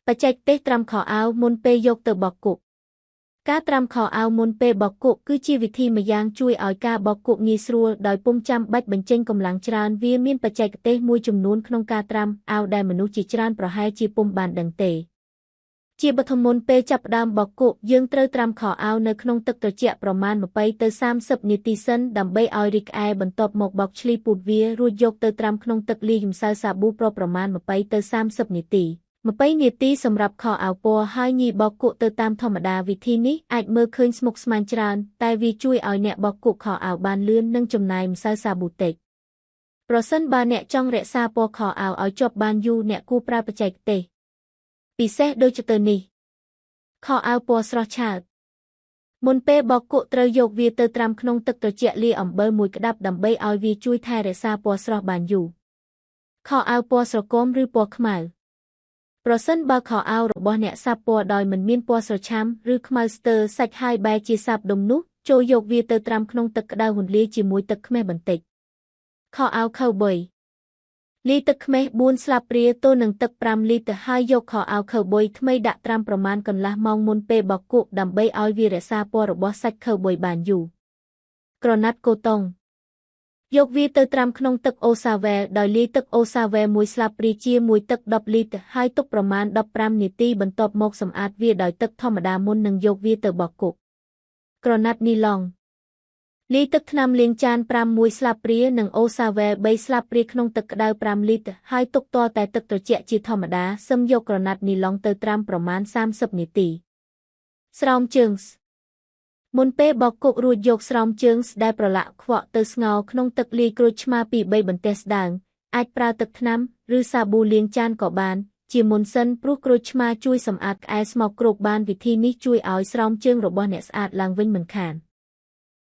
បច្ចេកទេសត្រាំខោអាវមុនពេលយកទៅបោកគក់ការត្រាំខោអាវមុនពេលបោកគក់គឺជាវិធីម្យ៉ាងជួយឲ្យការបោកគក់ងាយស្រួលដោយពុំចាំបាច់បញ្ចេញកម្លាំងច្រើនវាមានបច្ចេកទេសមួយចំនួនក្នុងការត្រាំអាវដែលមនុស្សជាច្រើនប្រហែលជាពុំបានដឹងទេជាបឋមមុនពេលចាប់ផ្ដើមបោកគក់យើងត្រូវត្រាំខោអាវនៅក្នុងទឹកត្រជាក់ប្រមាណ20ទៅ30នាទីសិនដើម្បីឲ្យរីកក្អែបន្ទាប់មកបោកឈ្លីពូតវារួចយកទៅត្រាំក្នុងទឹកលាយម្សៅសាប៊ូប្រមាណ20ទៅ30នាទី20នាទីសម្រាប់ខោអាវពណ៌ហើយញីបោកគក់ទៅតាមធម្មតាវិធីនេះអាចមើលឃើញស្មុគស្មាញច្រើនតែវាជួយឲ្យអ្នកបោកគក់ខោអាវបានលឿននិងចំណាយម្សៅសាប៊ូតិចប្រសិនបើអ្នកចង់រក្សាពណ៌ខោអាវឲ្យជាប់បានយូរអ្នកគួរប្រើបច្ចេកទេសពិសេសដូចទៅនេះខោអាវពណ៌ស្រស់ឆើតមុនពេលបោកគក់ត្រូវយកវាទៅត្រាំក្នុងទឹកត្រជាក់លាយអំបិលមួយក្តាប់ដើម្បីឲ្យវាជួយថែរក្សាពណ៌ស្រស់បានយូរខោអាវពណ៌ស្រគំឬពណ៌ខ្មៅប្រសិនបើខោអាវរបស់អ្នកសាបពណ៌ដោយមិនមានពណ៌ស្រឆាំឬខ្មៅស្ទើរសាច់ហើយបែរជាសាបដុំនោះចូលយកវាទៅត្រាំក្នុងទឹកក្តៅហួនលាយជាមួយទឹកខ្មេះបន្តិចខោអាវខូវប៊ុយលាយទឹកខ្មេះ4ស្លាបព្រាទៅនឹងទឹក5លីត្រហើយយកខោអាវខូវប៊ុយថ្មីដាក់ត្រាំប្រមាណកន្លះម៉ោងមុនពេលបោកគក់ដើម្បីឲ្យវារក្សាពណ៌របស់សាច់ខូវប៊ុយបានយូរក្រណាត់កូតុងយកវាទៅត្រាំក្នុងទឹកអូសាវែលដោយលាយទឹកអូសាវែល1ស្លាបព្រាជាមួយទឹក10លីត្រហើយទុកប្រមាណ15នាទីបន្ទាប់មកសម្អាតវាដោយទឹកធម្មតាមុននឹងយកវាទៅបោកគក់ក្រណាត់នីឡុងលាយទឹកថ្នាំលាងចាន1ស្លាបព្រានិងអូសាវែល3ស្លាបព្រាក្នុងទឹកក្តៅ5លីត្រហើយទុកទាល់តែទឹកត្រជាក់ជាធម្មតាសឹមយកក្រណាត់នីឡុងទៅត្រាំប្រមាណ30នាទីស្រោមជើងមុនពេលបោកគក់រួចយកស្រោមជើងដែលប្រឡាក់ខ្វក់ទៅស្ងោរក្នុងទឹកលាយក្រូចឆ្មាពី3បន្ទះស្ដើងអាចប្រើទឹកថ្នាំឬសាប៊ូលាងចានក៏បានជាមុនសិនព្រោះក្រូចឆ្មាជួយសម្អាតក្អែស្មោកគ្រោកបានវិធីនេះជួយឲ្យស្រោមជើងរបស់អ្នកស្អាតឡើងវិញមិនខាន